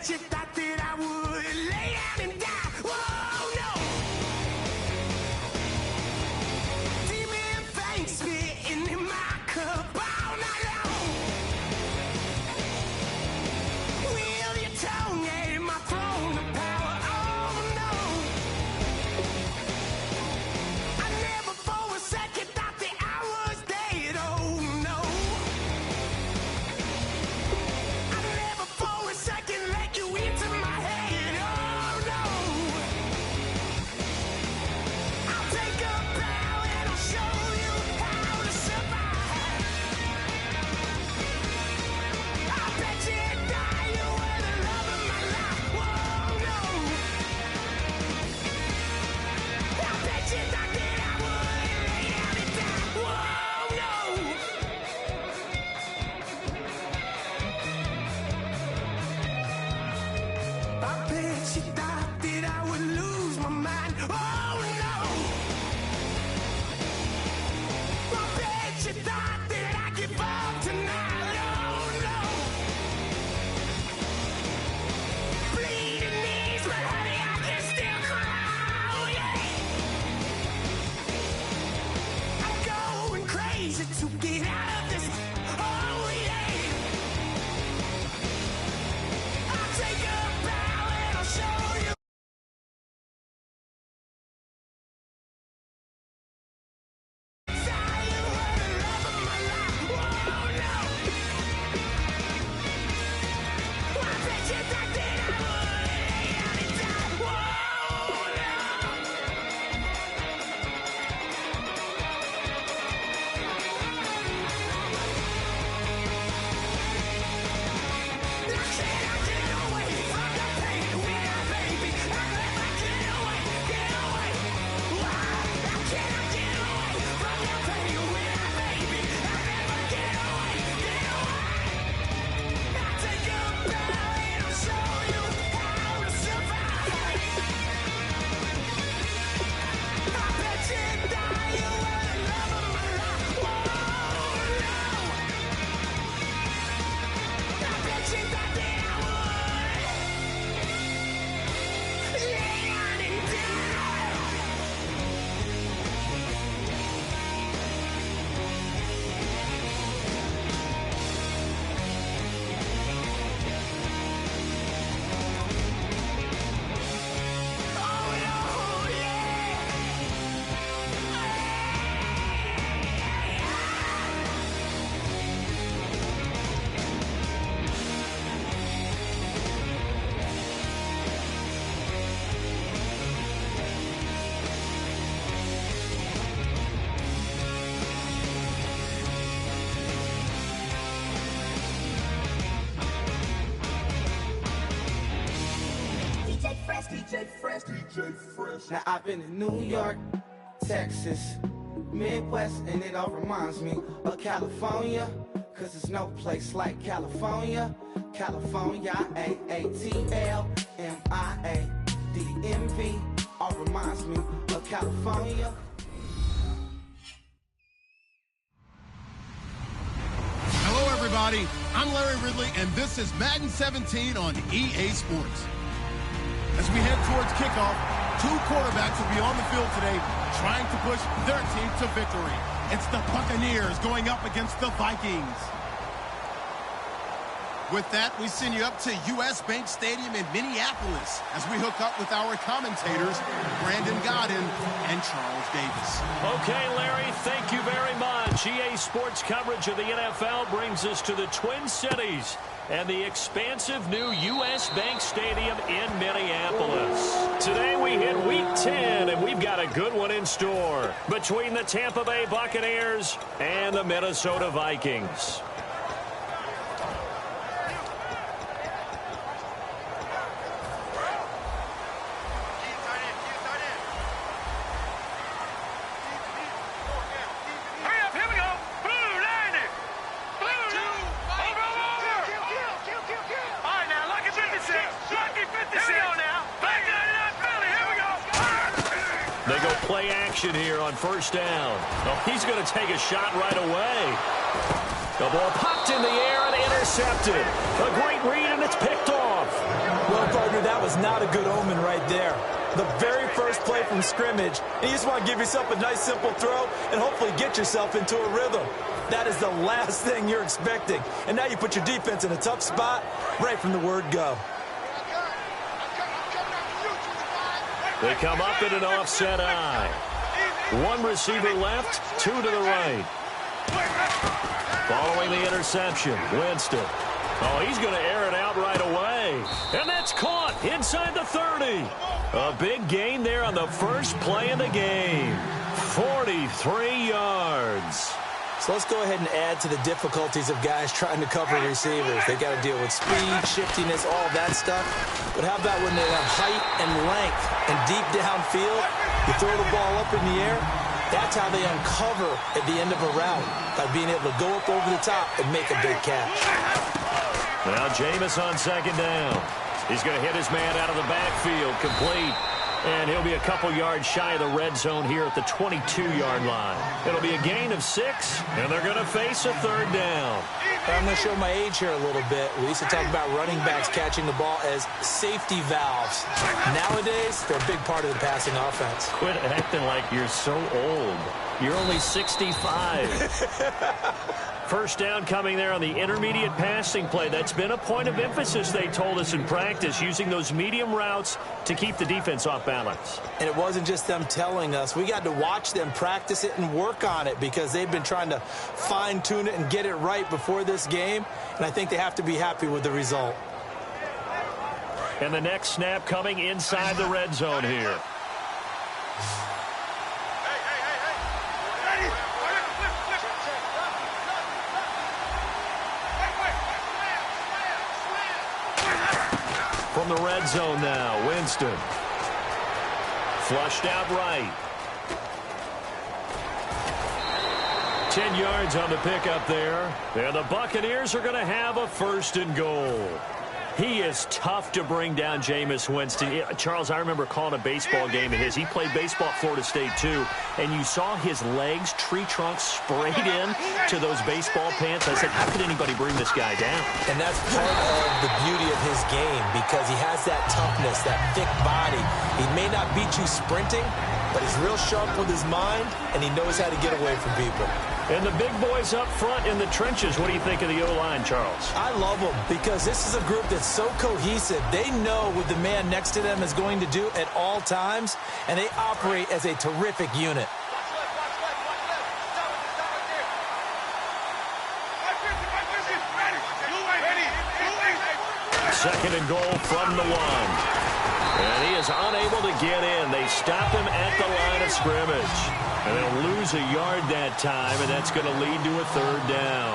bet you thought that I would lay down and die. Whoa, no. Demon fangs spitting in my cup all night long. Wheel your tongue at my throne of power. Oh, no. I never for a second thought that I was dead. Oh, no. I never for a second let you into my head. Oh, no. I'll take a bow and I'll show you how to survive. I bet you die, you were the love of my life. Whoa, no. I bet you thought that I would lay down and die. Whoa, no. I bet you thought that I would lose my mind. Oh, no. I bet you thought that I'd give up tonight. Oh, no. Bleeding knees, but honey, I can still cry. Oh, yeah. I'm going crazy to get out of this. Oh, yeah. I'll take a bow and I'll show you. Die, you were the love of my life. Whoa, no. I bet you thought that I would lay down and die. Whoa, no. Now can I get away from the pain when I, baby, I never get away. Why? Now can I get away from the pain when I, baby, I never get away. I'll take a bow and I'll show you how to survive. I bet you die, you were the love of my life. Whoa, no. I bet you thought that I would lay down and die. Oh, no, yeah. Now I've been in New York, Texas, Midwest, and it all reminds me of California, cause there's no place like California. California, AATLMIA, all reminds me of California. Hello, everybody. I'm Larry Ridley, and this is Madden 17 on EA Sports. As we head towards kickoff, two quarterbacks will be on the field today trying to push their team to victory. It's the Buccaneers going up against the Vikings. With that, we send you up to U.S. Bank Stadium in Minneapolis as we hook up with our commentators, Brandon Godden and Charles Davis. Okay, Larry, thank you very much. EA Sports coverage of the NFL brings us to the Twin Cities and the expansive new U.S. Bank Stadium in Minneapolis. Today we hit Week 10, and we've got a good one in store between the Tampa Bay Buccaneers and the Minnesota Vikings. They go play action here on first down. Oh, he's going to take a shot right away. The ball popped in the air and intercepted. A great read, and it's picked off. Partner, that was not a good omen right there. The very first play from scrimmage, and you just want to give yourself a nice, simple throw and hopefully get yourself into a rhythm. That is the last thing you're expecting. And now you put your defense in a tough spot right from the word go. They come up in an offset eye. One receiver left, two to the right. Following the interception, Winston. Oh, he's going to air it out right away. And that's caught inside the 30. A big gain there on the first play of the game. 43 yards. So let's go ahead and add to the difficulties of guys trying to cover receivers. They got to deal with speed, shiftiness, all that stuff. But how about when they have height and length and deep downfield? You throw the ball up in the air. That's how they uncover at the end of a route, by being able to go up over the top and make a big catch. Now Jameis on second down. He's going to hit his man out of the backfield, complete. And he'll be a couple yards shy of the red zone here at the 22-yard line. It'll be a gain of 6, and they're going to face a third down. I'm going to show my age here a little bit. We used to talk about running backs catching the ball as safety valves. Nowadays, they're a big part of the passing offense. Quit acting like you're so old. You're only 65. First down coming there on the intermediate passing play. That's been a point of emphasis, they told us in practice, using those medium routes to keep the defense off balance. And it wasn't just them telling us. We got to watch them practice it and work on it, because they've been trying to fine-tune it and get it right before this game. And I think they have to be happy with the result. And the next snap coming inside the red zone here. From the red zone now, Winston. Flushed out right. 10 yards on the pickup there. And the Buccaneers are going to have a 1st and goal. He is tough to bring down, Jameis Winston. Charles, I remember calling a baseball game of his. He played baseball at Florida State, too. And you saw his legs, tree trunks sprayed in to those baseball pants. I said, how could anybody bring this guy down? And that's part of the beauty of his game, because he has that toughness, that thick body. He may not beat you sprinting, but he's real sharp with his mind, and he knows how to get away from people. And the big boys up front in the trenches. What do you think of the O-line, Charles? I love them, because this is a group that's so cohesive. They know what the man next to them is going to do at all times, and they operate as a terrific unit. Second and goal from the 1. And he is unable to get in. They stop him at the line of scrimmage. And they'll lose a yard that time, and that's going to lead to a 3rd down.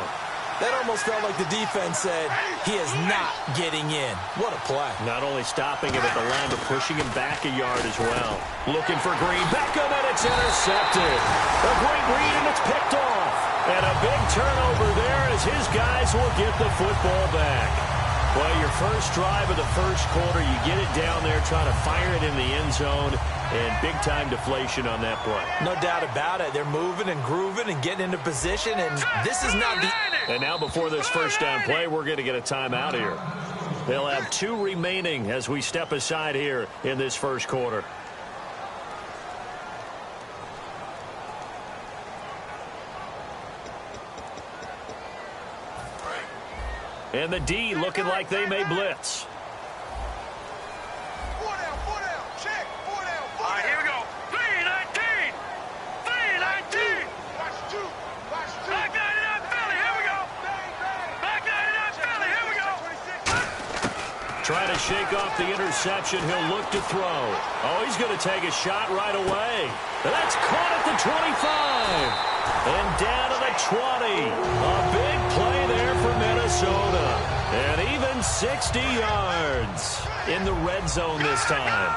That almost felt like the defense said, he is not getting in. What a play. Not only stopping him at the line, but pushing him back a yard as well. Looking for Green. Beckham, and it's intercepted. A great read, and it's picked off. And a big turnover there as his guys will get the football back. Well, your first drive of the first quarter, you get it down there, trying to fire it in the end zone, and big-time deflation on that play. No doubt about it. They're moving and grooving and getting into position, and this is not the... And now before this first down play, we're going to get a timeout here. They'll have 2 remaining as we step aside here in this first quarter. And the D looking like they may blitz. 4 down, check, 4 down, 4 down. All right, here we go. 3-19, 3-19. Watch 2. Back 99 Philly, here we go. Back 99 Philly, here we go. Trying to shake off the interception. He'll look to throw. Oh, he's going to take a shot right away. That's caught at the 25. And down to the 20. A big play there for Minnesota. And even 60 yards in the red zone this time.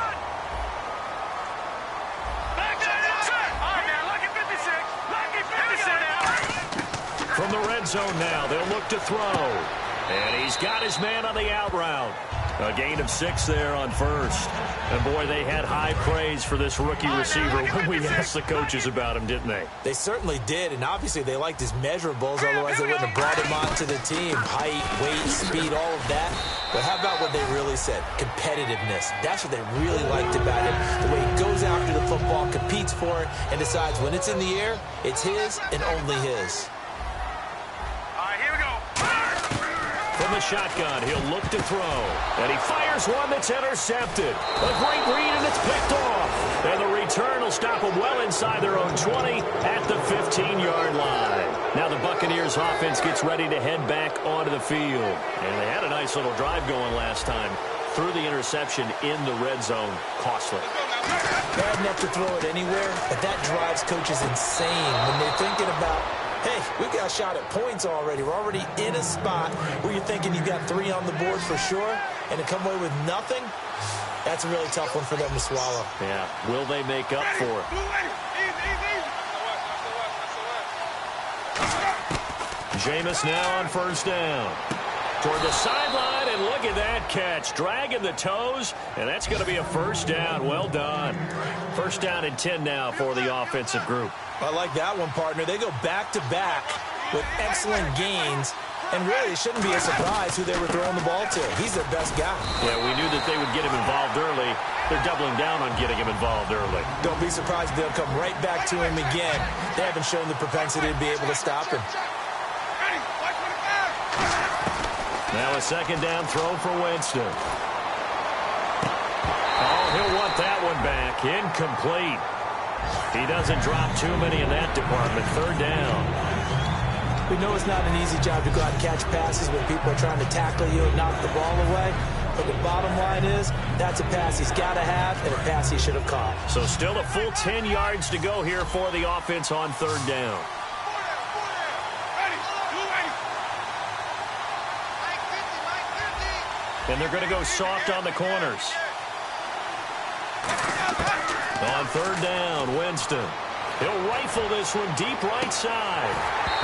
From the red zone now, they'll look to throw. And he's got his man on the out route. A gain of 6 there on first. And, boy, they had high praise for this rookie receiver when we asked the coaches about him, didn't they? They certainly did, and obviously they liked his measurables, otherwise they wouldn't have brought him onto the team. Height, weight, speed, all of that. But how about what they really said? Competitiveness. That's what they really liked about him. The way he goes after the football, competes for it, and decides when it's in the air, it's his and only his. From the shotgun, he'll look to throw. And he fires one that's intercepted. A great read, and it's picked off. And the return will stop them well inside their own 20 at the 15-yard line. Now the Buccaneers offense gets ready to head back onto the field. And they had a nice little drive going last time. Threw the interception in the red zone. Costly. Bad enough to throw it anywhere, but that drives coaches insane when they're thinking about, hey, we got a shot at points already. We're already in a spot where you're thinking you've got 3 on the board for sure, and to come away with nothing, that's a really tough one for them to swallow. Yeah, will they make up for it? Jameis now on first down. Toward the sideline, and look at that catch. Dragging the toes, and that's going to be a first down. Well done. First down and 10 now for the offensive group. I like that one, partner. They go back-to-back with excellent gains, and really it shouldn't be a surprise who they were throwing the ball to. He's their best guy. Yeah, we knew that they would get him involved early. They're doubling down on getting him involved early. Don't be surprised if they'll come right back to him again. They haven't shown the propensity to be able to stop him. Now a second down throw for Winston. Oh, he'll want that one back. Incomplete. He doesn't drop too many in that department. Third down. We know it's not an easy job to go out and catch passes when people are trying to tackle you and knock the ball away. But the bottom line is, that's a pass he's got to have and a pass he should have caught. So still a full 10 yards to go here for the offense on third down. And they're going to go soft on the corners. On third down, Winston. He'll rifle this one deep right side.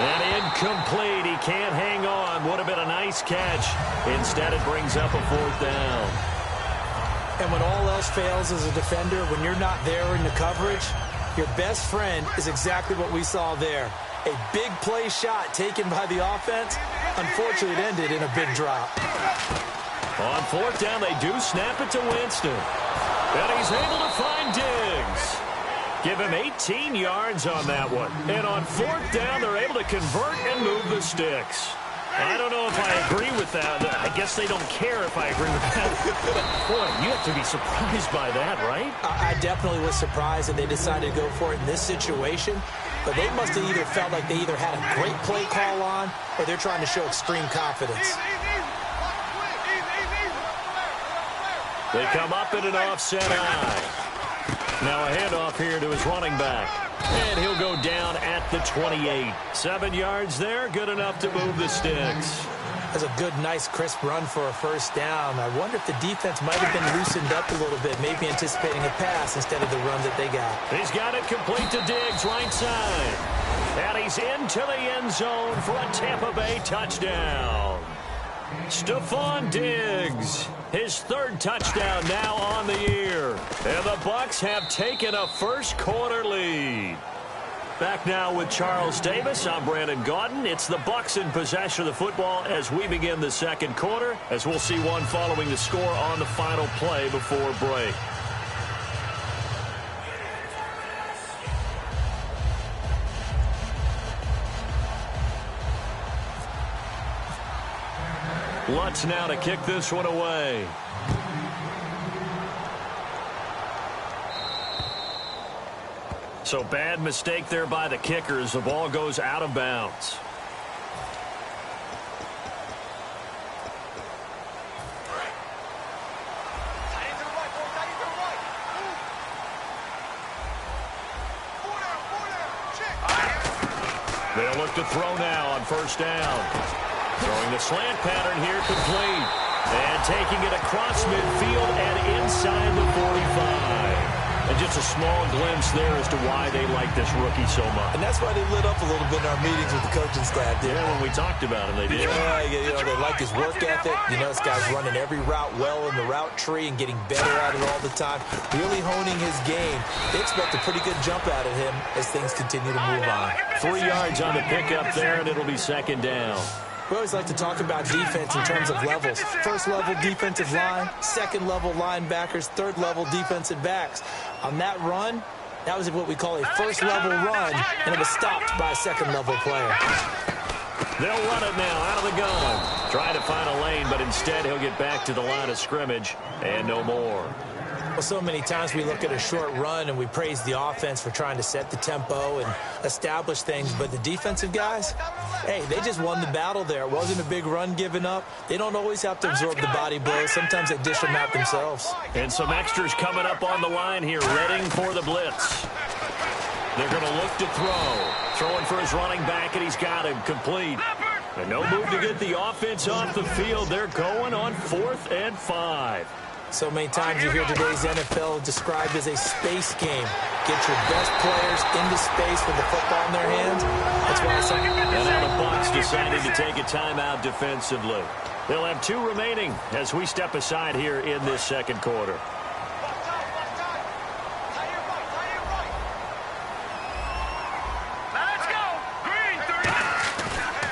And incomplete. He can't hang on. Would have been a nice catch. Instead, it brings up a fourth down. And when all else fails as a defender, when you're not there in the coverage, your best friend is exactly what we saw there. A big play shot taken by the offense. Unfortunately, it ended in a big drop. On fourth down, they do snap it to Winston. And he's able to find Diggs. Give him 18 yards on that one. And on fourth down, they're able to convert and move the sticks. I don't know if I agree with that. I guess they don't care if I agree with that. But, boy, you have to be surprised by that, right? I definitely was surprised that they decided to go for it in this situation. But they must have either felt like they either had a great play call on or they're trying to show extreme confidence. They come up in an offset eye. Now a handoff here to his running back. And he'll go down at the 28. 7 yards there, good enough to move the sticks. That's a good, nice, crisp run for a first down. I wonder if the defense might have been loosened up a little bit, maybe anticipating a pass instead of the run that they got. He's got it complete to Diggs, right side. And he's into the end zone for a Tampa Bay touchdown. Stephon Diggs, his third touchdown now on the year. And the Bucs have taken a first quarter lead. Back now with Charles Davis. I'm Brandon Gaudin. It's the Bucs in possession of the football as we begin the second quarter, as we'll see one following the score on the final play before break. Lutz now to kick this one away. So bad mistake there by the kickers. The ball goes out of bounds. They'll look to throw now on first down. Throwing the slant pattern here complete. And taking it across midfield and inside the 45. And just us a small glimpse there as to why they like this rookie so much. And that's why they lit up a little bit in our meetings with the coaching staff. Yeah, when we talked about him, they did. Yeah, you know, they like his work ethic. You know, this guy's running every route well in the route tree and getting better at it all the time, really honing his game. They expect a pretty good jump out of him as things continue to move on. 3 yards on the pickup there, and it'll be second down. We always like to talk about defense in terms of levels. First level defensive line, second level linebackers, third level defensive backs. On that run, that was what we call a first level run, and it was stopped by a second level player. They'll run it now out of the gun. Trying to find a lane, but instead he'll get back to the line of scrimmage and no more. Well, so many times we look at a short run and we praise the offense for trying to set the tempo and establish things, but the defensive guys, hey, they just won the battle there. It wasn't a big run given up. They don't always have to absorb the body blows. Sometimes they dish them out themselves. And some extras coming up on the line here, readying for the blitz. They're going to look to throw. Throwing for his running back, and he's got him complete. And no move to get the offense off the field. They're going on 4th and 5. So many times you hear today's NFL described as a space game. Get your best players into space with the football in their hands. That's why some... And now the Bucs decided to take a timeout defensively. They'll have 2 remaining as we step aside here in this second quarter.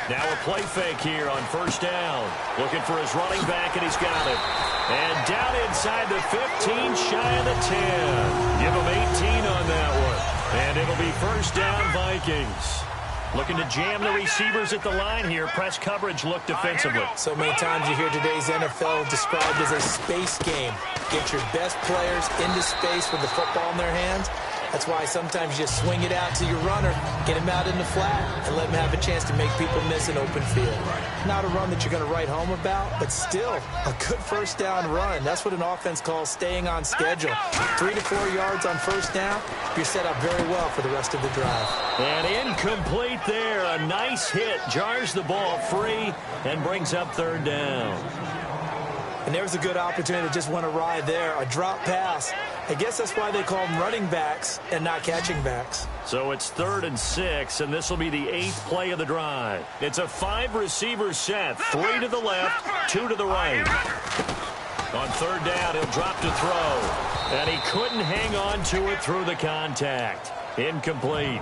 Now a play fake here on first down. Looking for his running back, and he's got it. And down inside the 15, shy of the 10. Give him 18 on that one. And it'll be first down, Vikings. Looking to jam the receivers at the line here. Press coverage look defensively. So many times you hear today's NFL described as a space game. Get your best players into space with the football in their hands. That's why sometimes you just swing it out to your runner, get him out in the flat, and let him have a chance to make people miss an open field. Not a run that you're going to write home about, but still a good first down run. That's what an offense calls staying on schedule. 3 to 4 yards on first down, you're set up very well for the rest of the drive. And incomplete there. A nice hit. Jars the ball free and brings up third down. And there's a good opportunity that just went awry there. A drop pass. I guess that's why they call them running backs and not catching backs. So it's 3rd and 6, and this will be the 8th play of the drive. It's a 5-receiver set. 3 to the left, 2 to the right. On third down, he'll drop to throw. And he couldn't hang on to it through the contact. Incomplete.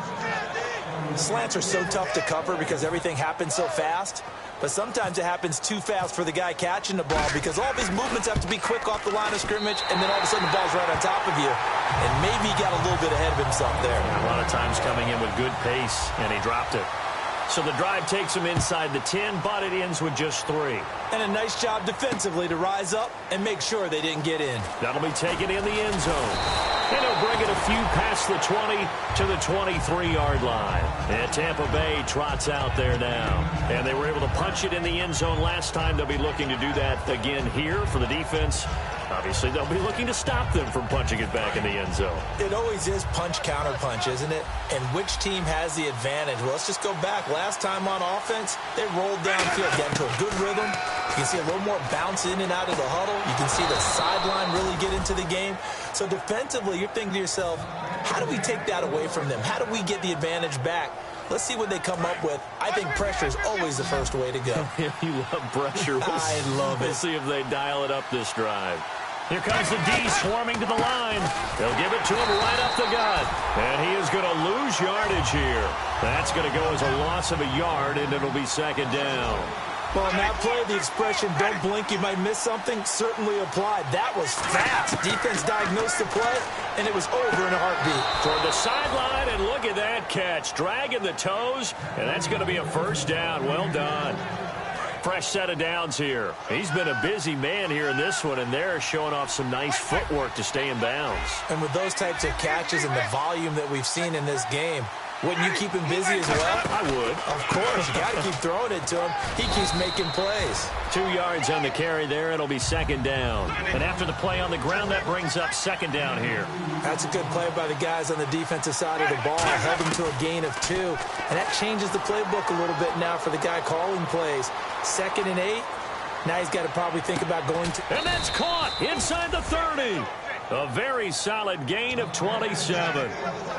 Slants are so tough to cover because everything happens so fast. But sometimes it happens too fast for the guy catching the ball because all of his movements have to be quick off the line of scrimmage, and then all of a sudden the ball's right on top of you. And maybe he got a little bit ahead of himself there. A lot of times coming in with good pace, and he dropped it. So the drive takes him inside the 10, but it ends with just 3. And a nice job defensively to rise up and make sure they didn't get in. That'll be taken in the end zone. And he'll bring it a few past the 20 to the 23-yard line. And Tampa Bay trots out there now. And they were able to punch it in the end zone last time. They'll be looking to do that again here for the defense. Obviously, they'll be looking to stop them from punching it back in the end zone. It always is punch-counter-punch, isn't it? And which team has the advantage? Well, let's just go back. Last time on offense, they rolled downfield, got into a good rhythm. You can see a little more bounce in and out of the huddle. You can see the sideline really get into the game. So defensively, you're thinking to yourself, how do we take that away from them? How do we get the advantage back? Let's see what they come up with. I think pressure is always the first way to go. You love pressure. I love it. We'll see if they dial it up this drive. Here comes the D swarming to the line. They'll give it to him right up the gut. And he is going to lose yardage here. That's going to go as a loss of a yard, and it'll be second down. Well, in that play, the expression, don't blink, you might miss something, certainly applied. That was fast. Defense diagnosed the play, and it was over in a heartbeat. Toward the sideline, and look at that catch. Dragging the toes, and that's going to be a first down. Well done. Fresh set of downs here. He's been a busy man here in this one, and they're showing off some nice footwork to stay in bounds. And with those types of catches and the volume that we've seen in this game, wouldn't you keep him busy as well? I would. Of course. You got to keep throwing it to him. He keeps making plays. 2 yards on the carry there. It'll be second down. And after the play on the ground, that brings up second down here. That's a good play by the guys on the defensive side of the ball. Held him to a gain of 2. And that changes the playbook a little bit now for the guy calling plays. 2nd and 8. Now he's got to probably think about going to... And that's caught inside the 30. A very solid gain of 27.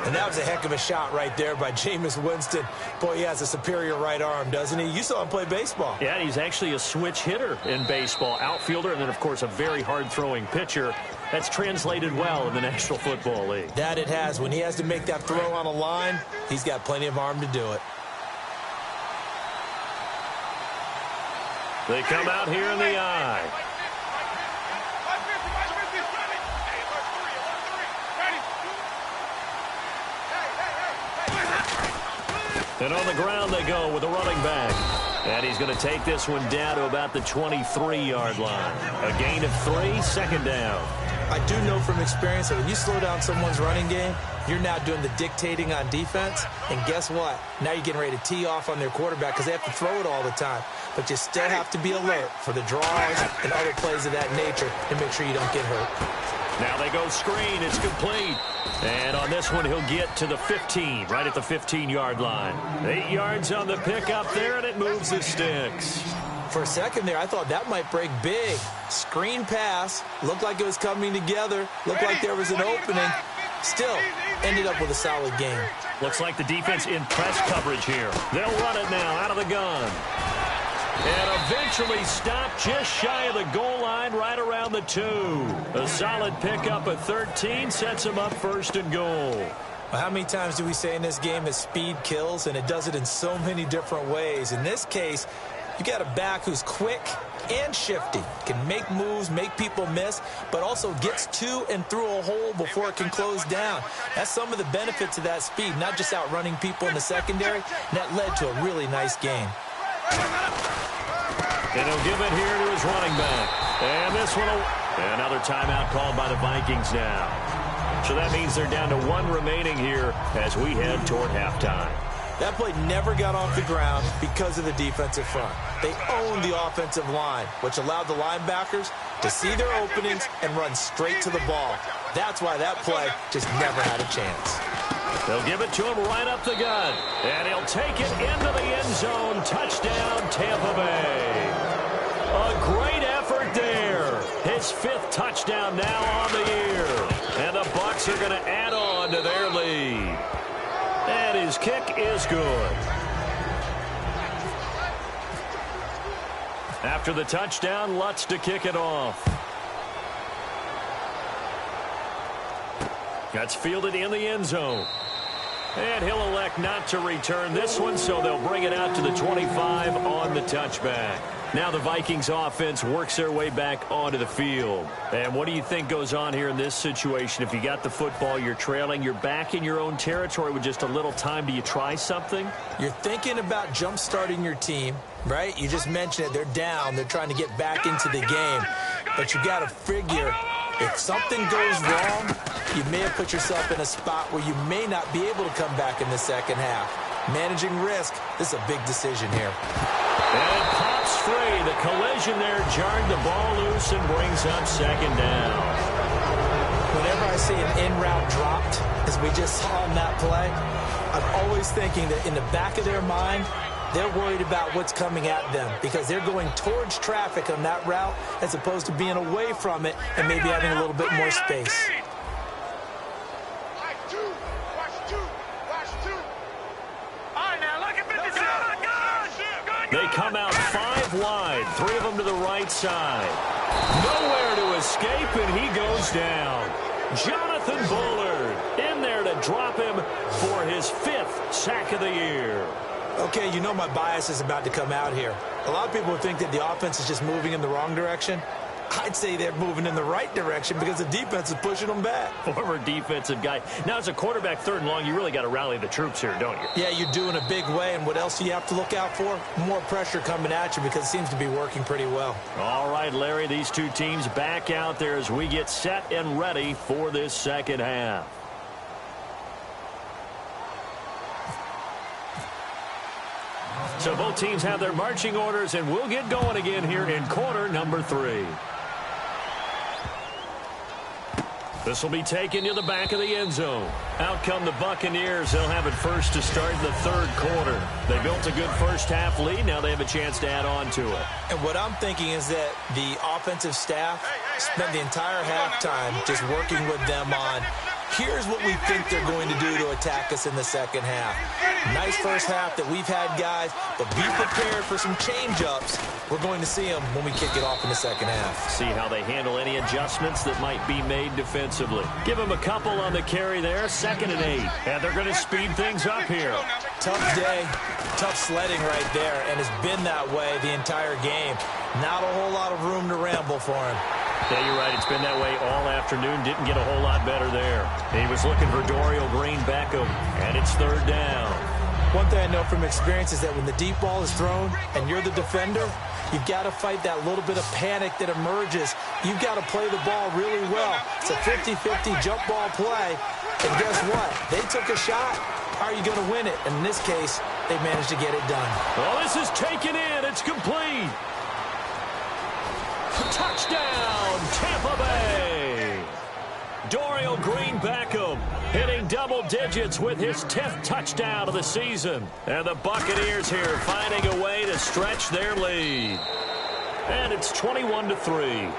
And that was a heck of a shot right there by Jameis Winston. Boy, he has a superior right arm, doesn't he? You saw him play baseball. Yeah, he's actually a switch hitter in baseball. Outfielder, and then, of course, a very hard-throwing pitcher. That's translated well in the National Football League. That it has. When he has to make that throw on a line, he's got plenty of arm to do it. They come out here in the eye. And on the ground they go with a running back. And he's going to take this one down to about the 23-yard line. A gain of 3, second down. I do know from experience that when you slow down someone's running game, you're now doing the dictating on defense. And guess what? Now you're getting ready to tee off on their quarterback because they have to throw it all the time. But you still have to be alert for the draws and other plays of that nature to make sure you don't get hurt. Now they go screen. It's complete. And on this one, he'll get to the 15, right at the 15-yard line. 8 yards on the pickup there, and it moves the sticks. For a second there, I thought that might break big. Screen pass. Looked like it was coming together. Looked like there was an opening. Still, ended up with a solid game. Looks like the defense in press coverage here. They'll run it now out of the gun. And eventually stopped just shy of the goal line right around the 2. A solid pickup at 13 sets him up first and goal. Well, how many times do we say in this game that speed kills, and it does it in so many different ways? In this case, you got a back who's quick and shifty, can make moves, make people miss, but also gets to and through a hole before it can close down. That's some of the benefits of that speed, not just outrunning people in the secondary. And that led to a really nice game. And he'll give it here to his running back. And this one, another timeout called by the Vikings now. So that means they're down to 1 remaining here as we head toward halftime. That play never got off the ground because of the defensive front. They owned the offensive line, which allowed the linebackers to see their openings and run straight to the ball. That's why that play just never had a chance. They'll give it to him right up the gut. And he'll take it into the end zone. Touchdown, Tampa Bay. A great effort there. His 5th touchdown now on the year. And the Bucs are going to add on to their lead. And his kick is good. After the touchdown, Lutz to kick it off. That's fielded in the end zone. And he'll elect not to return this one, so they'll bring it out to the 25 on the touchback. Now the Vikings offense works their way back onto the field. And what do you think goes on here in this situation? If you got the football, you're trailing, you're back in your own territory with just a little time. Do you try something? You're thinking about jump-starting your team, right? You just mentioned it. They're down. They're trying to get back into the game. But you got to figure if something goes wrong, you may have put yourself in a spot where you may not be able to come back in the second half. Managing risk, this is a big decision here. And it pops free. The collision there jarred the ball loose and brings up second down. Whenever I see an in-route dropped, as we just saw in that play, I'm always thinking that in the back of their mind, they're worried about what's coming at them because they're going towards traffic on that route as opposed to being away from it and maybe having a little bit more space. They come out 5 wide, 3 of them to the right side. Nowhere to escape, and he goes down. Jonathan Bullard in there to drop him for his 5th sack of the year. Okay, you know my bias is about to come out here. A lot of people think that the offense is just moving in the wrong direction. I'd say they're moving in the right direction because the defense is pushing them back. Former defensive guy. Now, as a quarterback, 3rd and long, you really got to rally the troops here, don't you? Yeah, you do in a big way. And what else do you have to look out for? More pressure coming at you because it seems to be working pretty well. All right, Larry, these two teams back out there as we get set and ready for this second half. So both teams have their marching orders, and we'll get going again here in quarter number 3. This will be taken to the back of the end zone. Out come the Buccaneers. They'll have it first to start in the 3rd quarter. They built a good first half lead. Now they have a chance to add on to it. And what I'm thinking is that the offensive staff spent the entire halftime just working with them on, here's what we think they're going to do to attack us in the second half. Nice first half that we've had, guys, but be prepared for some change-ups. We're going to see them when we kick it off in the second half. See how they handle any adjustments that might be made defensively. Give them a couple on the carry there, 2nd and 8. And they're going to speed things up here. Tough day, tough sledding right there, and it's been that way the entire game. Not a whole lot of room to ramble for him. Yeah, you're right. It's been that way all afternoon. Didn't get a whole lot better there. He was looking for Dorial Green-Beckham, and it's 3rd down. One thing I know from experience is that when the deep ball is thrown and you're the defender, you've got to fight that little bit of panic that emerges. You've got to play the ball really well. It's a 50-50 jump ball play. And guess what? They took a shot. How are you going to win it? And in this case, they managed to get it done. Well, this is taken in. It's complete. Touchdown, Tampa Bay. Dorial Green-Beckham hitting double digits with his 10th touchdown of the season. And the Buccaneers here finding a way to stretch their lead. And it's 21-3.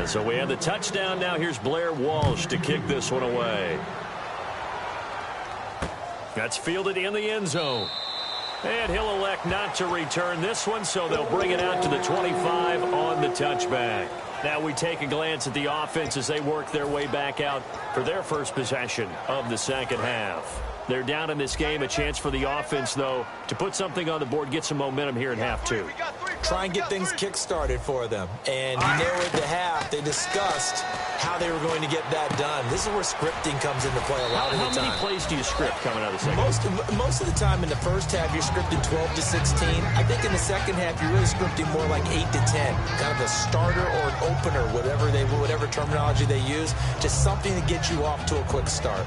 So we have the touchdown. Now here's Blair Walsh to kick this one away. That's fielded in the end zone. And he'll elect not to return this one, so they'll bring it out to the 25 on the touchback. Now we take a glance at the offense as they work their way back out for their first possession of the second half. They're down in this game. A chance for the offense, though, to put something on the board, get some momentum here in half 2. Try and get things kick-started for them. And you know at the half, they discussed how they were going to get that done. This is where scripting comes into play a lot of the time. How many plays do you script coming out of the second half? Most of the time in the first half, you're scripting 12 to 16. I think in the second half, you're really scripting more like 8 to 10. Kind of a starter or an opener, whatever terminology they use. Just something to get you off to a quick start.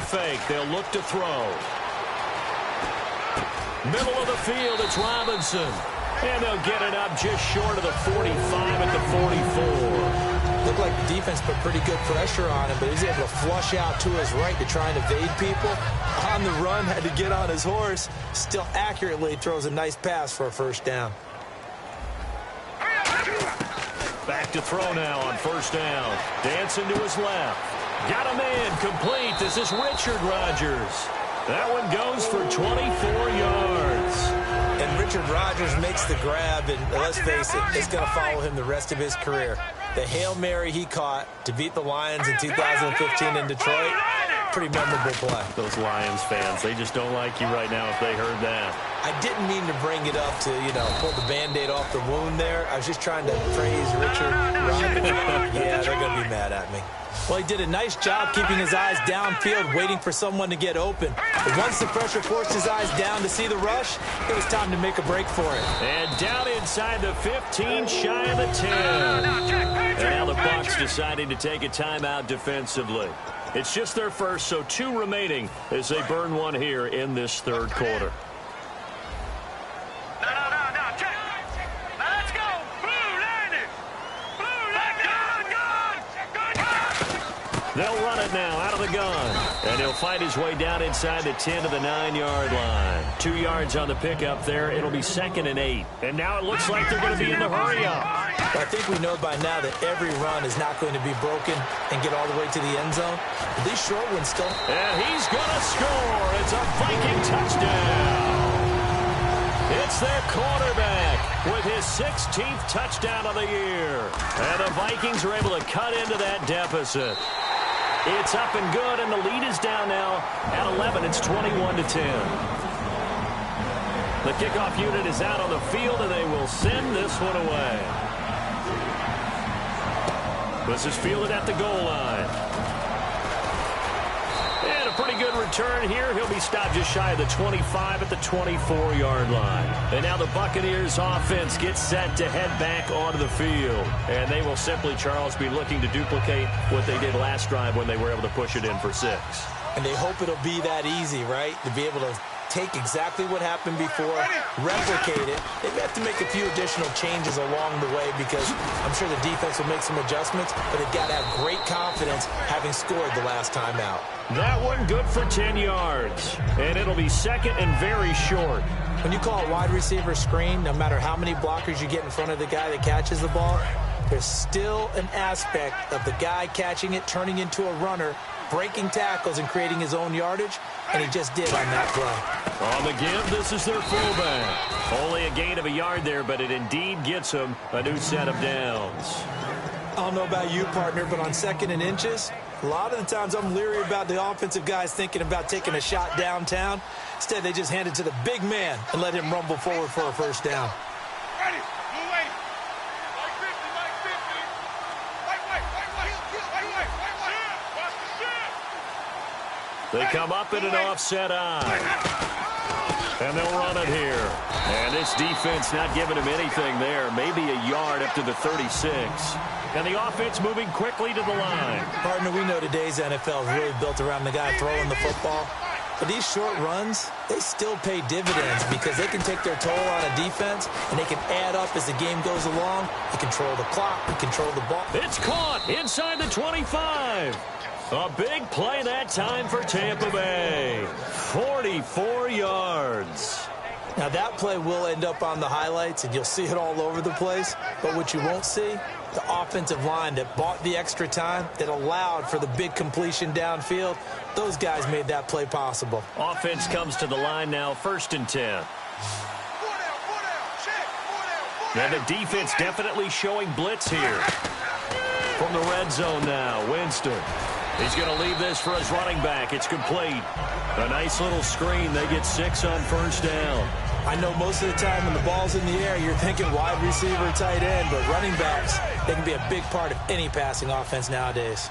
Fake. They'll look to throw. Middle of the field, it's Robinson. And they'll get it up just short of the 45 at the 44. Looked like the defense put pretty good pressure on him, but he was able to flush out to his right to try and evade people. On the run, had to get on his horse. Still accurately throws a nice pass for a first down. Back to throw now on first down. Dancing to his left. Got him in, complete. This is Richard Rodgers. That one goes for 24 yards. And Richard Rodgers makes the grab, and let's face it, it's going to follow him the rest of his career. The Hail Mary he caught to beat the Lions in 2015 in Detroit, pretty memorable play. Those Lions fans, they just don't like you right now if they heard that. I didn't mean to bring it up to, pull the Band-Aid off the wound there. I was just trying to praise Richard Rodgers. Yeah, they're going to be mad at me. Well, he did a nice job keeping his eyes downfield, waiting for someone to get open. But once the pressure forced his eyes down to see the rush, it was time to make a break for it. And down inside the 15, shy of the 10. And now the Bucs deciding to take a timeout defensively. It's just their first, so 2 remaining as they burn one here in this third quarter. They'll run it now out of the gun. And he'll fight his way down inside the 10 to the 9-yard line. 2 yards on the pickup there. It'll be 2nd and 8. And now it looks like they're going to be in the hurry-up. I think we know by now that every run is not going to be broken and get all the way to the end zone. But these short ones still. And he's going to score. It's a Viking touchdown. It's their quarterback with his 16th touchdown of the year. And the Vikings are able to cut into that deficit. It's up and good, and the lead is down now at 11. It's 21-10. The kickoff unit is out on the field, and they will send this one away. This is fielded at the goal line. And a pretty good return here. He'll be stopped just shy of the 25 at the 24-yard line. And now the Buccaneers offense gets set to head back onto the field. And they will simply, Charles, be looking to duplicate what they did last drive when they were able to push it in for 6. And they hope it'll be that easy, right? To be able to take exactly what happened before, replicate it. They may have to make a few additional changes along the way because I'm sure the defense will make some adjustments, but they've got to have great confidence having scored the last time out. That one good for 10 yards, and it'll be second and very short. When you call a wide receiver screen, no matter how many blockers you get in front of the guy that catches the ball, there's still an aspect of the guy catching it, turning into a runner, breaking tackles and creating his own yardage, and he just did on that play. On the give, this is their fullback. Only a gain of a yard there, but it indeed gets him a new set of downs. I don't know about you, partner, but on 2nd and inches, a lot of the times I'm leery about the offensive guys thinking about taking a shot downtown. Instead, they just hand it to the big man and let him rumble forward for a first down. Ready. Blue 80. Like 50, like 50. They come up in an offset eye. And they'll run it here. And this defense not giving him anything there. Maybe a yard up to the 36. And the offense moving quickly to the line. Partner, we know today's NFL is really built around the guy throwing the football. But these short runs, they still pay dividends because they can take their toll on a defense, and they can add up as the game goes along. You control the clock, you control the ball. It's caught inside the 25. A big play that time for Tampa Bay. 44 yards. Now, that play will end up on the highlights, and you'll see it all over the place. But what you won't see, the offensive line that bought the extra time, that allowed for the big completion downfield, those guys made that play possible. Offense comes to the line now, 1st and 10. And the defense definitely showing blitz here. From the red zone now, Winston. He's going to leave this for his running back. It's complete. A nice little screen. They get 6 on 1st down. I know most of the time when the ball's in the air, you're thinking wide receiver, tight end, but running backs, they can be a big part of any passing offense nowadays.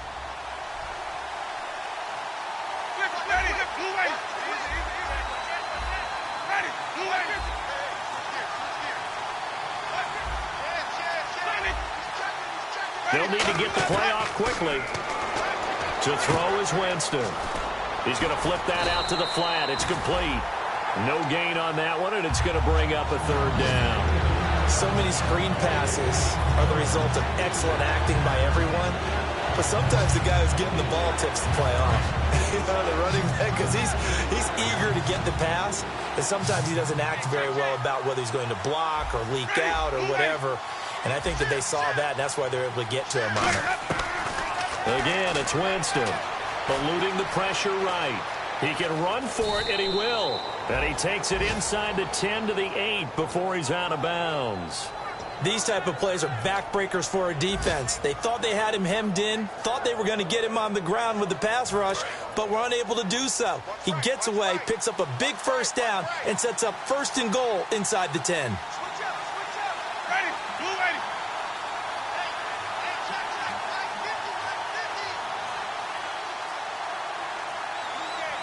They'll need to get the play off quickly. To throw is Winston. He's going to flip that out to the flat. It's complete. No gain on that one, and it's going to bring up a 3rd down. So many screen passes are the result of excellent acting by everyone, but sometimes the guy who's getting the ball tips the play off. You know, the running back, because he's eager to get the pass, and sometimes he doesn't act very well about whether he's going to block or leak out or whatever. And I think that they saw that, and that's why they're able to get to him on it. Again, it's Winston, eluding the pressure right. He can run for it, and he will. And he takes it inside the 10 to the 8 before he's out of bounds. These type of plays are backbreakers for a defense. They thought they had him hemmed in, thought they were going to get him on the ground with the pass rush, but were unable to do so. He gets away, picks up a big 1st down, and sets up 1st and goal inside the 10.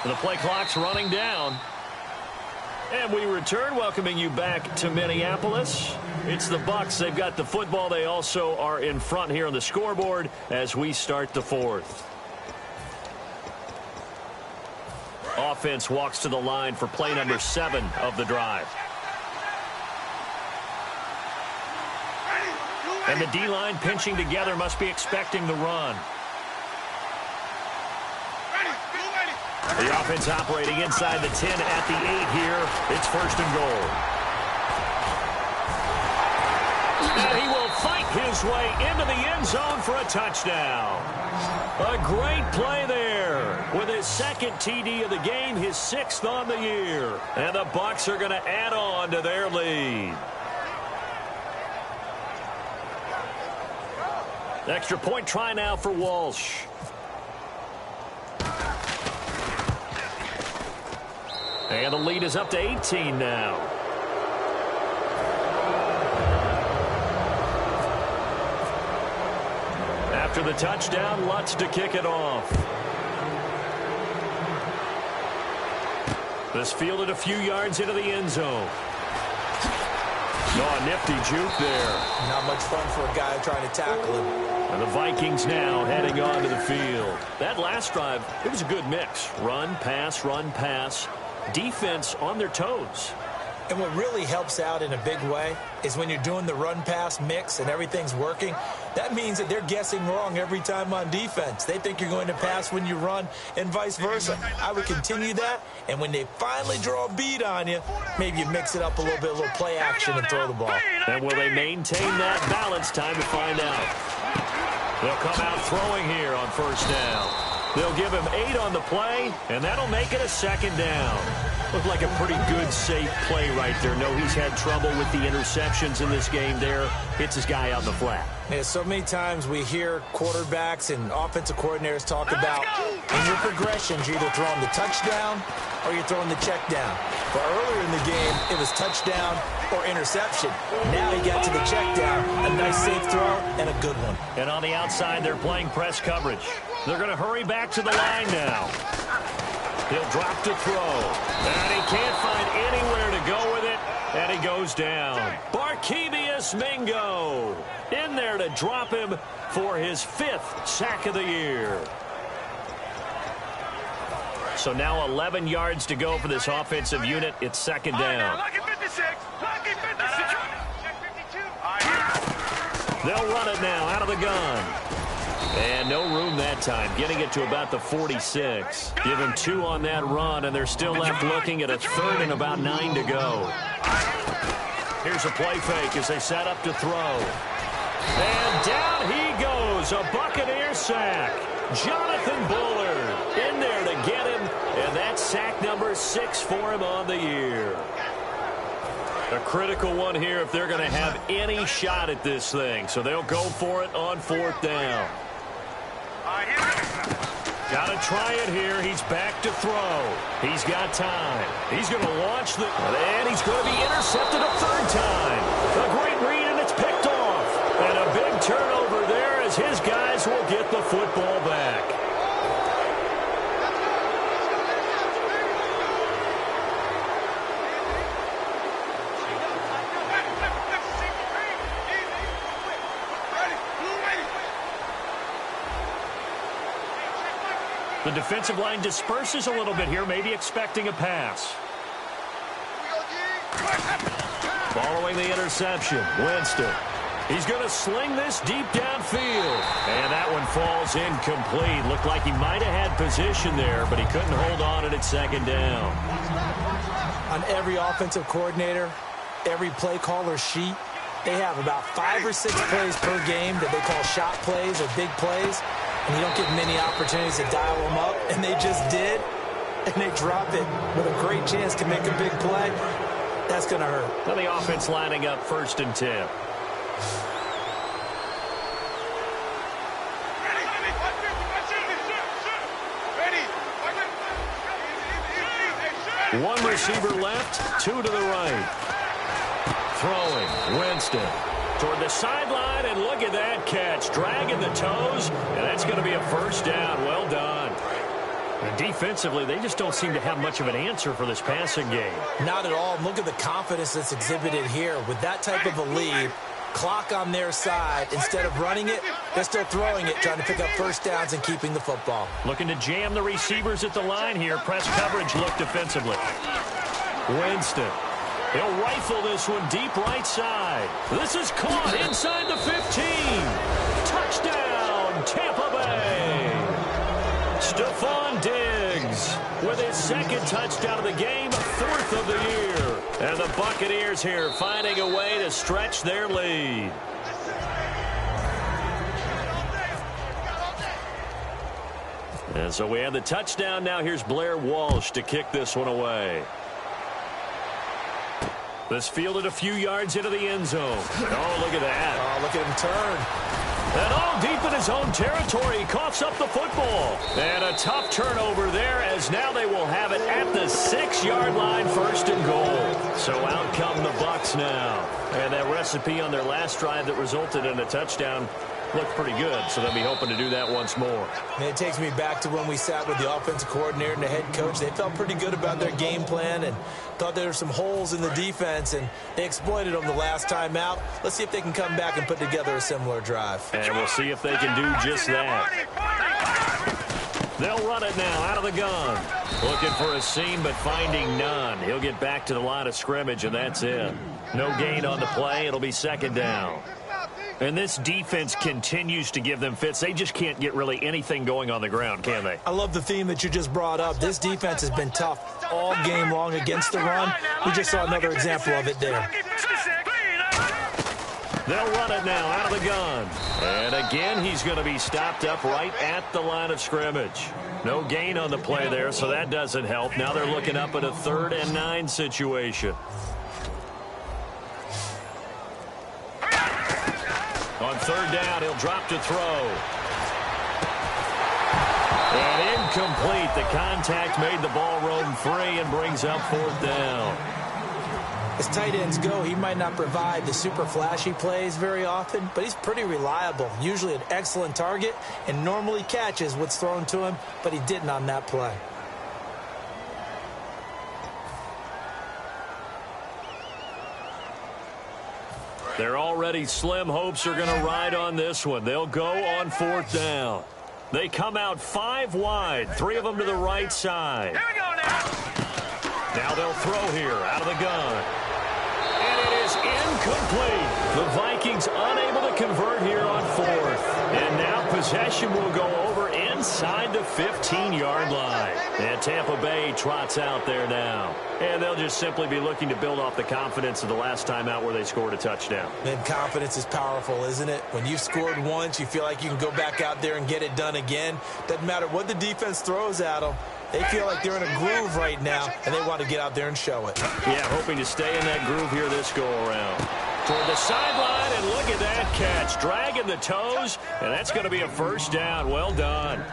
The play clock's running down. And we return, welcoming you back to Minneapolis. It's the Bucs. They've got the football. They also are in front here on the scoreboard as we start the 4th. Offense walks to the line for play number 7 of the drive. And the D-line pinching together, must be expecting the run. The offense operating inside the 10 at the 8 here. It's 1st and goal. And he will fight his way into the end zone for a touchdown. A great play there with his 2nd TD of the game, his 6th on the year. And the Bucs are going to add on to their lead. Extra point try now for Walsh. And the lead is up to 18 now. After the touchdown, Lutz to kick it off. This fielded a few yards into the end zone. Oh, a nifty juke there. Not much fun for a guy trying to tackle him. And the Vikings now heading onto the field. That last drive, it was a good mix. Run, pass, defense on their toes. And what really helps out in a big way is when you're doing the run-pass mix and everything's working, that means that they're guessing wrong every time on defense. They think you're going to pass when you run and vice versa. I would continue that, and when they finally draw a beat on you, maybe you mix it up a little bit, a little play action and throw the ball. And will they maintain that balance? Time to find out. They'll come out throwing here on first down. They'll give him 8 on the play, and that'll make it a second down. Looked like a pretty good, safe play right there. No, he's had trouble with the interceptions in this game there. Hits his guy out in the flat. Yeah, so many times we hear quarterbacks and offensive coordinators talk about in your progressions, you're either throwing the touchdown or you're throwing the check down. But earlier in the game, it was touchdown or interception. Now he got to the check down. A nice safe throw and a good one. And on the outside, they're playing press coverage. They're going to hurry back to the line now. He'll drop to throw. And he can't find anywhere to go with it. And he goes down. Barkevius Mingo in there to drop him for his 5th sack of the year. So now 11 yards to go for this offensive unit. It's second down. They'll run it now out of the gun. And no room that time, getting it to about the 46. Give him 2 on that run, and they're still left looking at a 3rd and about 9 to go. Here's a play fake as they set up to throw. And down he goes, a Buccaneer sack. Jonathan Bullard in there to get him, and that's sack number 6 for him on the year. A critical one here if they're going to have any shot at this thing. So they'll go for it on 4th down. Got to try it here. He's back to throw. He's got time. He's going to launch the... And he's going to be intercepted a 3rd time. A great read, and it's picked off. And a big turnover there as his guys will get the football back. The defensive line disperses a little bit here, maybe expecting a pass. Following the interception, Winston. He's going to sling this deep downfield. And that one falls incomplete. Looked like he might have had position there, but he couldn't hold on at its second down. On every offensive coordinator, every play caller sheet, they have about 5 or 6 plays per game that they call shot plays or big plays. And you don't get many opportunities to dial them up, and they just did, and they drop it with a great chance to make a big play. That's going to hurt. Well, the offense lining up 1st and 10. One receiver left, 2 to the right. Throwing, Winston. Toward the sideline, and look at that catch. Dragging the toes, and that's going to be a 1st down. Well done. And defensively, they just don't seem to have much of an answer for this passing game. Not at all. Look at the confidence that's exhibited here. With that type of a lead, clock on their side, instead of running it, they're still throwing it, trying to pick up 1st downs and keeping the football. Looking to jam the receivers at the line here. Press coverage look defensively. Winston. He'll rifle this one deep right side. This is caught inside the 15. Touchdown, Tampa Bay. Stephon Diggs with his 2nd touchdown of the game, 4th of the year. And the Buccaneers here finding a way to stretch their lead. And so we have the touchdown. Now here's Blair Walsh to kick this one away. This fielded a few yards into the end zone. Oh, look at that. Oh, look at him turn. And all deep in his own territory, he coughs up the football. And a tough turnover there, as now they will have it at the 6-yard line, 1st and goal. So out come the Bucs now. And that recipe on their last drive that resulted in a touchdown, looked pretty good, so they'll be hoping to do that once more. And it takes me back to when we sat with the offensive coordinator and the head coach. They felt pretty good about their game plan and thought there were some holes in the defense, and they exploited them the last time out. Let's see if they can come back and put together a similar drive. And we'll see if they can do just that. They'll run it now out of the gun. Looking for a seam, but finding none. He'll get back to the line of scrimmage, and that's it. No gain on the play. It'll be second down. And this defense continues to give them fits. They just can't get really anything going on the ground, can they? I love the theme that you just brought up. This defense has been tough all game long against the run. We just saw another example of it there. They'll run it now out of the gun. And again, he's going to be stopped up right at the line of scrimmage. No gain on the play there, so that doesn't help. Now they're looking up at a 3rd and 9 situation. On 3rd down, he'll drop to throw. And incomplete. The contact made the ball roam free and brings up 4th down. As tight ends go, he might not provide the super flashy plays very often, but he's pretty reliable. Usually an excellent target and normally catches what's thrown to him, but he didn't on that play. Their already slim hopes are going to ride on this one. They'll go on 4th down. They come out 5 wide, 3 of them to the right side. Here we go now. Now they'll throw here out of the gun. And it is incomplete. The Vikings unable to convert here on 4th. And now possession will go over inside the 15-yard line. And Tampa Bay trots out there now. And they'll just simply be looking to build off the confidence of the last time out where they scored a touchdown. Man, confidence is powerful, isn't it? When you've scored once, you feel like you can go back out there and get it done again. Doesn't matter what the defense throws at them. They feel like they're in a groove right now, and they want to get out there and show it. Yeah, hoping to stay in that groove here this go-around. Toward the sideline, and look at that catch. Dragging the toes, and that's going to be a 1st down. Well done.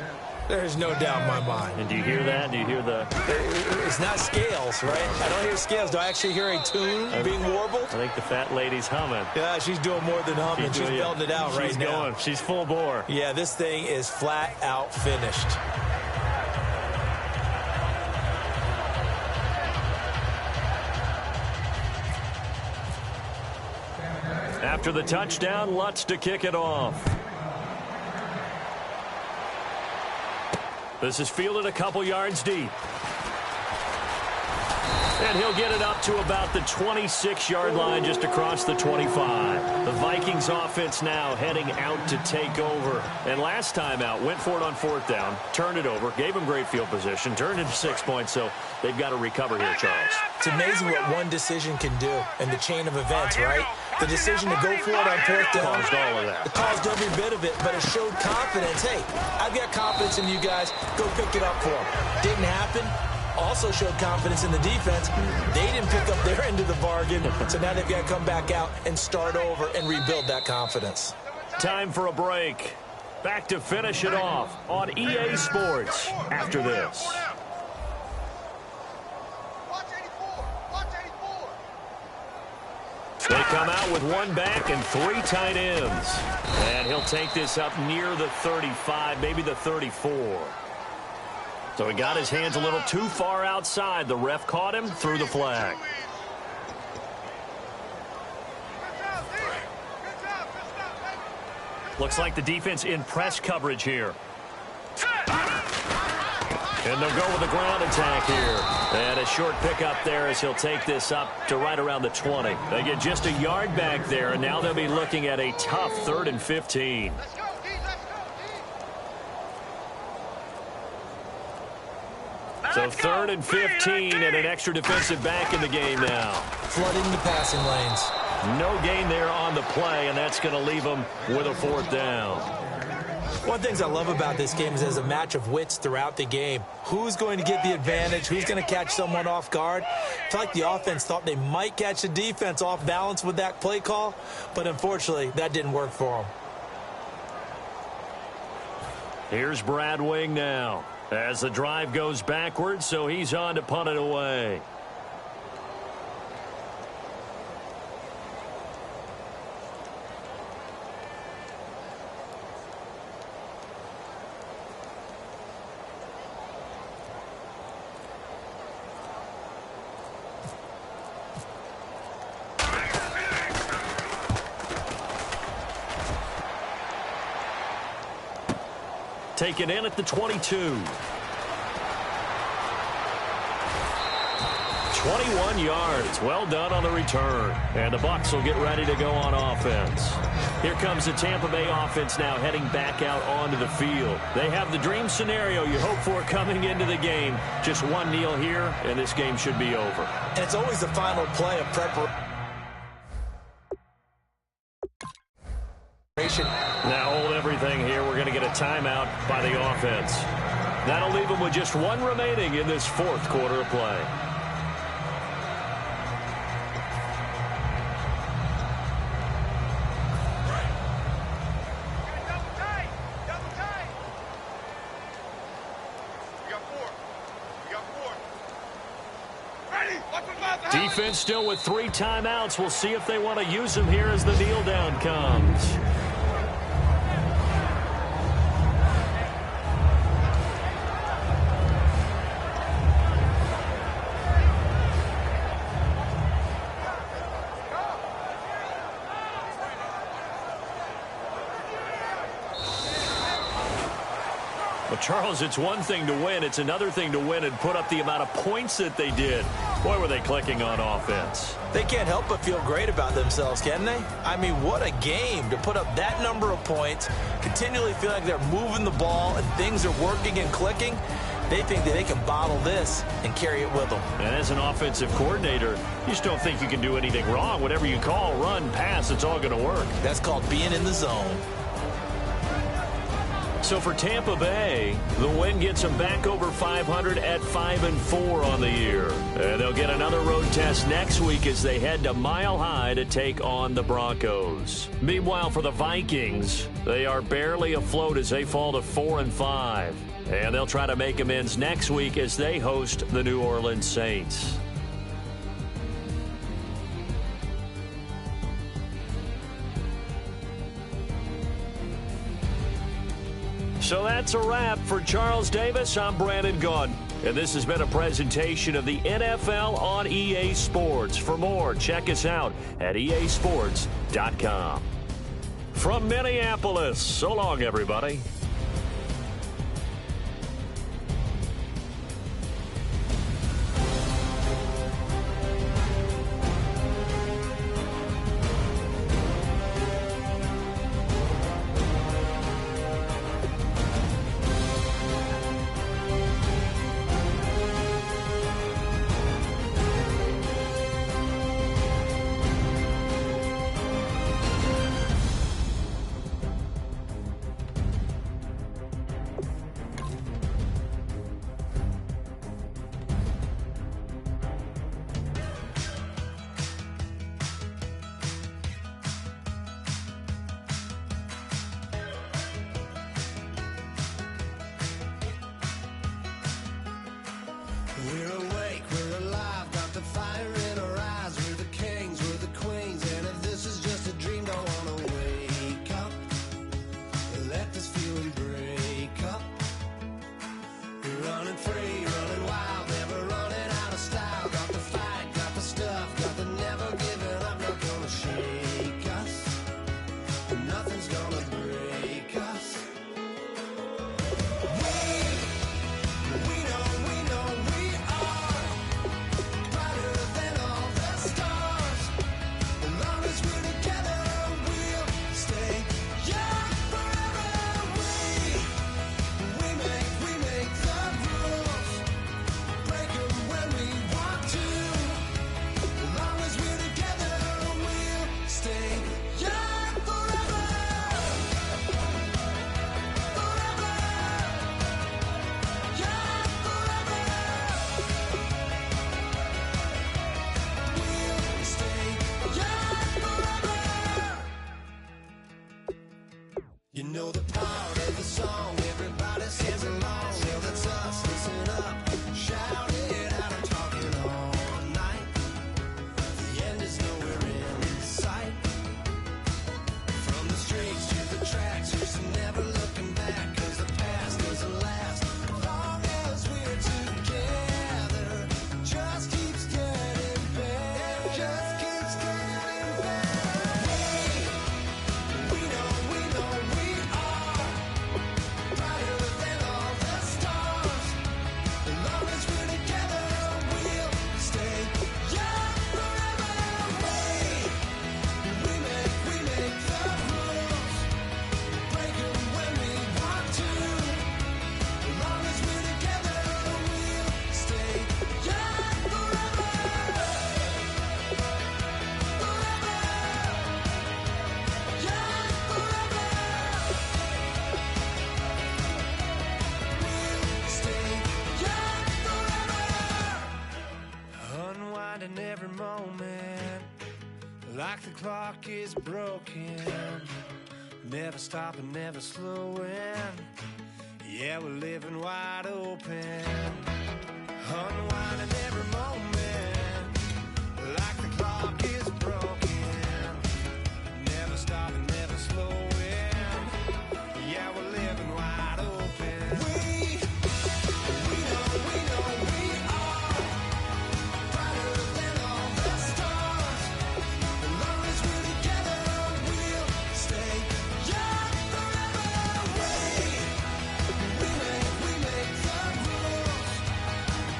There's no doubt in my mind. And do you hear that? Do you hear the... It's not scales, right? I don't hear scales. Do I actually hear a tune being warbled? I think the fat lady's humming. Yeah, she's doing more than humming. She's belting it out right now. She's going. She's full bore. Yeah, this thing is flat out finished. After the touchdown, Lutz to kick it off. This is fielded a couple yards deep. And he'll get it up to about the 26-yard line, just across the 25. The Vikings offense now heading out to take over. And last time out, went for it on 4th down, turned it over, gave them great field position, turned into 6 points, so they've got to recover here, Charles. It's amazing what one decision can do in the chain of events, right? The decision to go for it on 4th down. Caused all of that. It caused every bit of it, but it showed confidence. Hey, I've got confidence in you guys. Go pick it up for them. Didn't happen. Also showed confidence in the defense. They didn't pick up their end of the bargain, so now they've got to come back out and start over and rebuild that confidence. Time for a break. Back to finish it off on EA Sports after this. They come out with 1 back and 3 tight ends. And he'll take this up near the 35, maybe the 34. So he got his hands a little too far outside. The ref caught him, threw the flag. Looks like the defense in press coverage here. And they'll go with a ground attack here. And a short pickup there as he'll take this up to right around the 20. They get just a yard back there, and now they'll be looking at a tough 3rd and 15. So 3rd and 15 and an extra defensive back in the game now. Flooding the passing lanes. No gain there on the play, and that's going to leave them with a 4th down. One of the things I love about this game is there's a match of wits throughout the game. Who's going to get the advantage? Who's going to catch someone off guard? I feel like the offense thought they might catch the defense off balance with that play call, but unfortunately, that didn't work for them. Here's Brad Wing now as the drive goes backwards, so he's on to punt it away. taken in at the 22. 21 yards. Well done on the return. And the Bucs will get ready to go on offense. Here comes the Tampa Bay offense now heading back out onto the field. They have the dream scenario you hope for coming into the game. Just one kneel here, and this game should be over. And it's always the final play of preparation. Now hold everything here. We're going to get a timeout by the offense. That'll leave them with just one remaining in this fourth quarter of play. Defense still with 3 timeouts. We'll see if they want to use them here as the kneel down comes. Well, Charles, it's one thing to win. It's another thing to win and put up the amount of points that they did. Boy, were they clicking on offense. They can't help but feel great about themselves, can they? I mean, what a game to put up that number of points, continually feel like they're moving the ball and things are working and clicking. They think that they can bottle this and carry it with them. And as an offensive coordinator, you just don't think you can do anything wrong. Whatever you call, run, pass, it's all going to work. That's called being in the zone. So for Tampa Bay, the win gets them back over 500 at 5-4 on the year. And they'll get another road test next week as they head to Mile High to take on the Broncos. Meanwhile, for the Vikings, they are barely afloat as they fall to 4-5. And they'll try to make amends next week as they host the New Orleans Saints. So that's a wrap. For Charles Davis, I'm Brandon Gaudin. And this has been a presentation of the NFL on EA Sports. For more, check us out at easports.com. From Minneapolis, so long, everybody. We're awake, we're alive, got the fire in our eyes. We're the kings, we're the queens, and if this is just a dream, don't wanna wake up. Let this feeling break up. We're running free, running wild, never running out of style. Got the fight, got the stuff, got the never giving up. Not gonna shake us, nothing's gonna break us. We know we are brighter than all the stars. As long as we're together, we'll stay young forever. We make the rules, break 'em when we want to. As long as we're together, we'll stay young forever. Forever. Young forever. We'll stay young forever. You know the part of the song, everybody sings along. Well, that's us, listen up, shout it out, I'm talking all night. The end is nowhere in sight. From the streets to the tracks, just never looking back, 'cause the past doesn't last. As long as we're together, just keeps getting better. Just keeps getting better. We know we are brighter the clock is broken, never stopping, never slowing. Yeah, we're living wide open, unwinding every moment, like the clock is broken, never stopping, never slowing. Yeah, we're living wide open. We know we are brighter than all the stars. As long as we're together, we'll stay young forever. We make the rules,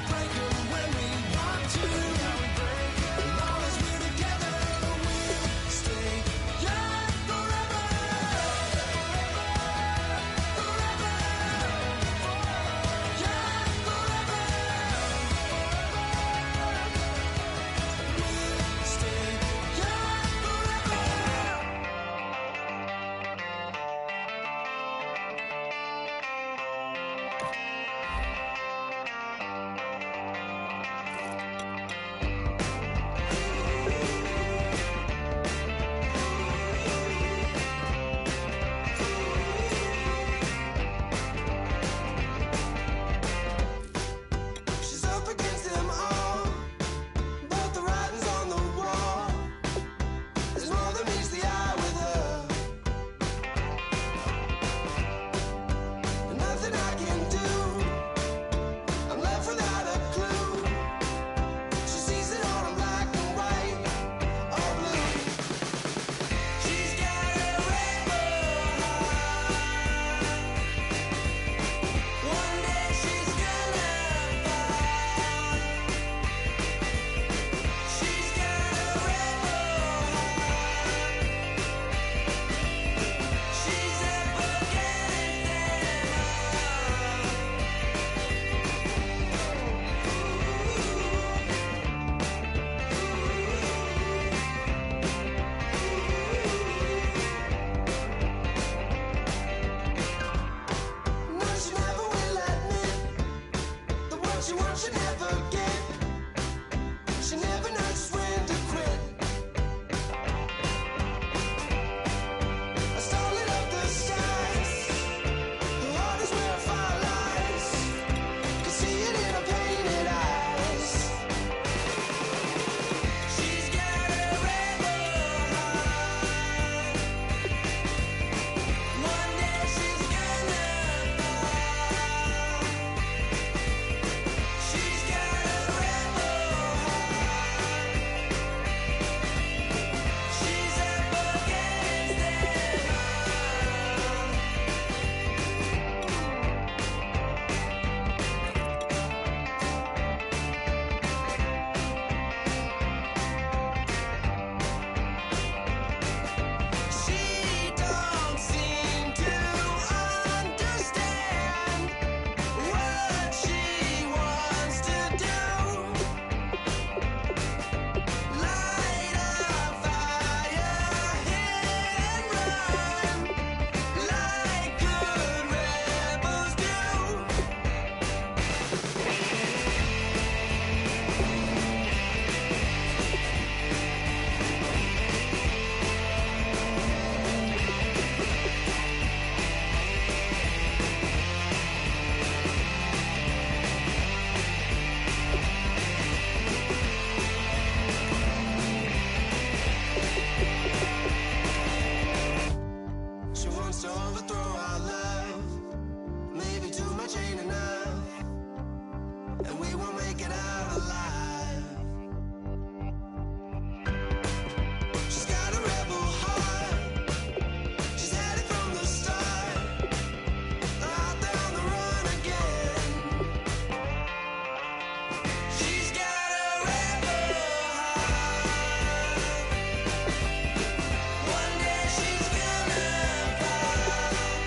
break 'em when we want to. As long as we're together, we'll stay young forever. She's up against them all, but the writing's on the wall. There's more than meets the eye with her, and nothing I can do. I'm left without a clue. She sees it all in black and white or blue. She's got a rebel heart. One day she's gonna fall. She's got a rebel heart. She's up against them all. No, she never will admit that what she wants she never get. She never knows when to quit. I stole it up the skies. Her heart is where fire lies. Can see it in her painted eyes. She's got a rebel heart. One day she's gonna fall. She's got a rebel heart. She's up against them She don't seem to understand what she wants to do. Light a fire, hit and run, like good rebels do. She wants to overthrow our love. Maybe too much ain't enough, and we won't make it out alive. She's got a rebel heart. She's had it from the start. Out there on the run again. She's got a rebel heart. One day she's gonna fall.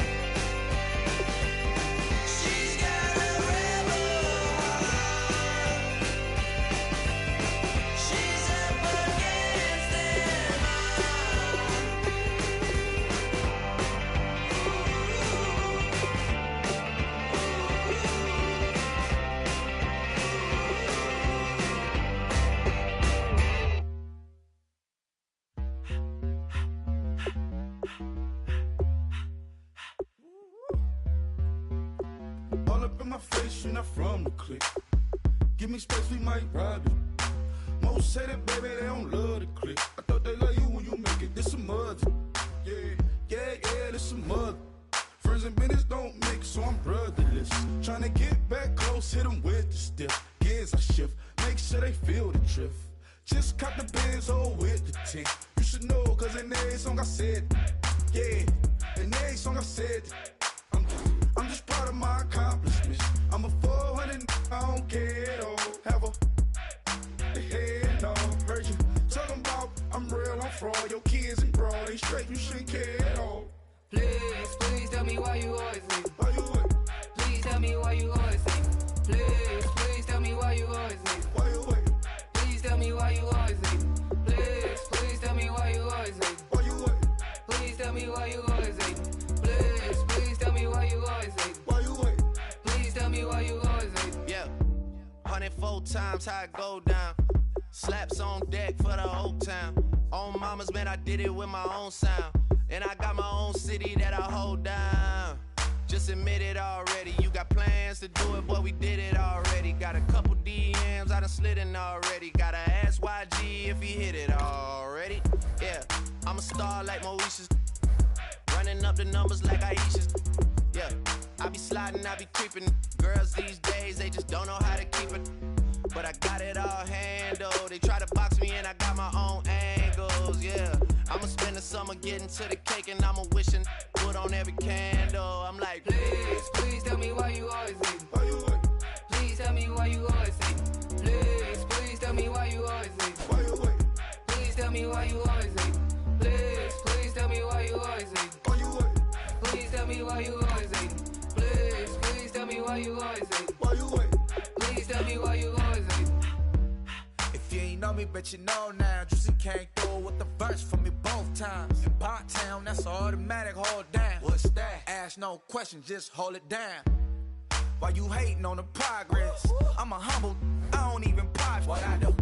in my face, you're not from the clique. Give me space, we might rob it. Most say that, baby, they don't love the clique. I thought they love you when you make it. This some mud. Yeah, this some mud. Friends and business don't mix, so I'm brotherless. Tryna get back close, hit them with the stiff. Gears I shift, make sure they feel the drift. Just cop the Benz, oh, with the tint. You should know, cause in every song I said, yeah, in every song I said, I'm just proud of my accomplishments. I'm a 400, I don't care at all. Have a head, no, heard you talking about I'm real, I'm fraud. Your kids and broad, they straight, you shouldn't care at all. Please tell me why you always leave. Why you wait? Please tell me why you always leave. Please tell me why you always leave. Why you wait? Please tell me why you always leave. Please tell me why you always leave. Why you wait? Please tell me why you always leave. Please tell me why you always leave. Why you wait? Please tell me why you always leave. Yeah, 104 times how it go down. Slaps on deck for the whole town. On mamas, man, I did it with my own sound. And I got my own city that I hold down. Just admit it already. You got plans to do it, but we did it already. Got a couple DMs, I done slid in already. Gotta ask YG if he hit it already. Yeah, I'm a star like Mauritius. Running up the numbers like Aisha's. Yeah, I be sliding, I be creeping. Girls these days, they just don't know how to keep it. But I got it all handled. They try to box me in, I got my own angles, yeah. I'ma spend the summer getting to the cake and I'ma wishing put on every candle. I'm like, Please tell me why you always leave. Why you wait? Please tell me why you always leave. Please tell me why you always leave. Why you wait? Please tell me why you always leave. Please tell me why you always leave. Why you wait? Please tell me why you always leave. Please tell me why you always leave. Why you wait? Please tell me why you always leave. If you ain't know me, bet you know now. Juicy came through with the verse for me both times. In Bot Town, that's automatic, hold down. What's that? Ask no question, just hold it down. Why you hating on the progress? I'm a humble, I don't even pop. What I do?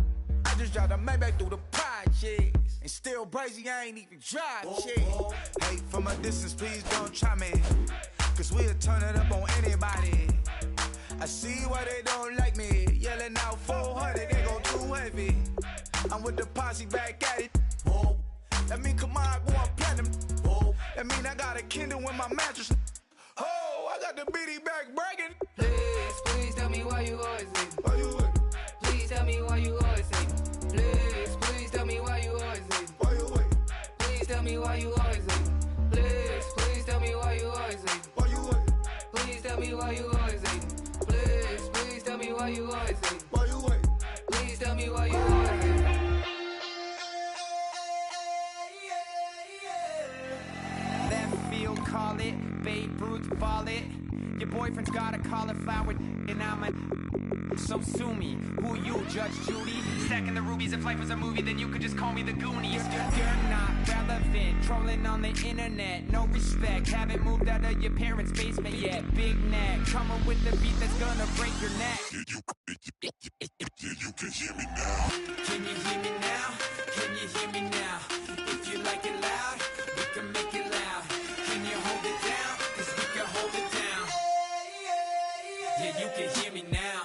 I just drive the Maybach through the projects. And still brazy, I ain't even drive shit. Hate from a distance, please don't try me. Cause we'll turn it up on anybody. I see why they don't like me. Yelling out 400, they go too heavy. I'm with the posse back at it. Whoa. That mean come on, go on platinum. Whoa. That mean I got a Kindle in my mattress. Oh, I got the BD back bragging. Please tell me why you always leave. Why you wait? Please tell me why you always leave. Please tell me why you always leave. Why you wait? Please tell me why you always leave. Please tell me why you always leave. Why you wait? Please tell me why you always leave. Please tell me why you always leave. Why you wait? Please tell me why you always leave. Left field, call it. Babe Ruth, ball it. Your boyfriend's got a cauliflower, and I'm a. So sue me. Who you, Judge Judy? Stacking the rubies. If life was a movie, then you could just call me the Goonies. You're not relevant. Trolling on the internet. No respect. Haven't moved out of your parents' basement yet. Big neck. Coming with the beat that's gonna break your neck. You can hear me now. Can you hear me now? Can you hear me now? If you like it loud, we can make it loud. Can you hold it down? 'Cause we can hold it down. Yeah, you can hear me now.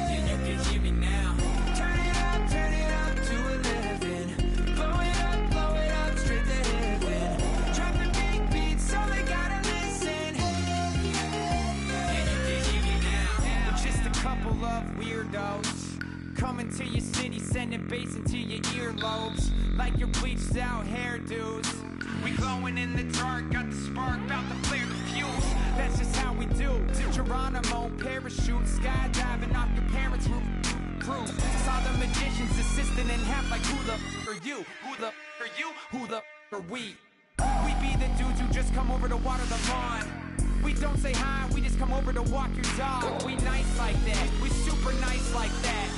Yeah, you can hear me now. Turn it up to 11. Blow it up straight to heaven. Dropping big beats, so they gotta listen. Yeah, you can hear me now. We're just a couple of weirdos coming to your city, sending bass into your earlobes like your bleached out hairdos. We glowing in the dark, got the spark, about to flare the fuse. That's just how we do. To Geronimo, parachute, skydiving off your parents' roof. Crew saw the magician's assistant in half like who the are you? Who the are you? Who the are we? We be the dudes who just come over to water the lawn. We don't say hi, we just come over to walk your dog. We nice like that, we super nice like that.